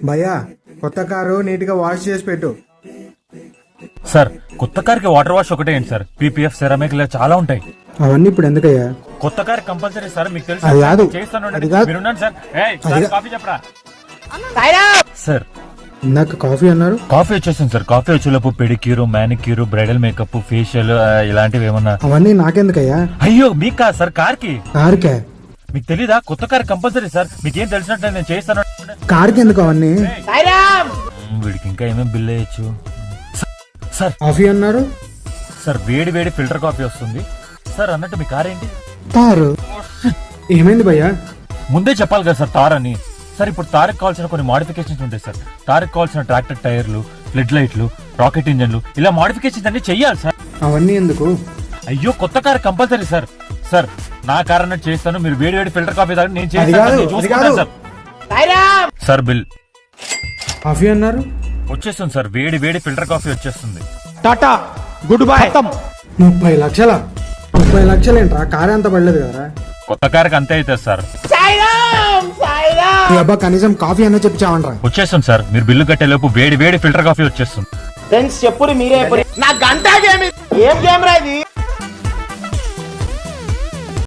భయ్యా కొత్త car neat గా వాష్ చేసి పెట్టు. సార్ కొత్త కార్కి వాటర్ వాష్ ఒకటే ఏంటి సార్, పీపీఎఫ్ సెరామిక్ ఇలా చాలా ఉంటాయి. అవన్నీ ఇప్పుడు ఎందుకయ్యా? కొత్త కార్ కంపల్సరీ సార్, మీకు తెలుసు. అది కాదు, చేస్తాను అది కాదు. మీరు ఉండండి సార్. కాఫీ చెప్పరా సార్? ఇందాక కాఫీ అన్నారు. కాఫీ వచ్చేసింది సార్. కాఫీ వచ్చేలోపు pedicure, manicure, bridal makeup, facial ఇలాంటివి ఏమన్నా. అవన్నీ నాకెందుకయ్యా? అయ్యో మీకు కాదు సార్, కార్ కి. కార్కే? మీకు తెలీదా? కొత్త కార్ కంపల్సరీ సార్, మీకేం తెలిసినట్టు నేను చేస్తాను. కార్కి ఎందుకు అవన్నీ? వీడికి ఇంకా ఏమేమి బిల్ వేయచ్చు సార్. కాఫీ అన్నారు సార్. వేడి వేడి ఫిల్టర్ కాఫీ వస్తుంది సార్. అన్నట్టు మీ కార్ ఏంటి? తారు. ఏమైంది భయ్యా? ముందే చెప్పాలి కదా సార్ తార్ అని. సార్ ఇప్పుడు తార్కి కావాల్సిన కొన్ని మోడిఫికేషన్స్ ఉంటాయి సార్. తార్కి కావాల్సిన ట్రాక్టర్ టైర్లు, ఫ్లడ్ లైట్లు, రాకెట్ ఇంజన్లు, ఇలా మోడిఫికేషన్స్ అన్ని చెయ్యాలి సార్. అవన్నీ ఎందుకు? అయ్యో కొత్త కార్ కంపల్సరీ సార్. సార్ నా కార్ అన్నట్టు చేస్తాను, మీరు వేడి వేడి ఫిల్టర్ కాఫీ తాగండి, నేను చేస్తాను సార్. Sir bill. కాఫీ అన్నారు. వచ్చేస్తుంది సార్, వేడి వేడి ఫిల్టర్ కాఫీ వచ్చేస్తుంది. Tata good bye. 30 లక్షలా? 30 లక్షలు ఏంట్రా? కారే అంత పడలేదు కదరా. కొత్త కార్కి అంతే అవుతుంది సార్. ఈ అబ్బా కనీసం కాఫీ అన్న చెప్పించామంట్రా. వచ్చేస్తుంది సార్, మీరు బిల్లు కట్టేలోపు వేడి వేడి ఫిల్టర్ కాఫీ వచ్చేస్తుంది. ఫ్రెండ్స్ చెప్పురు మీరే. నా గంట గేమ్ ఏం గేమ్ రా ఇది?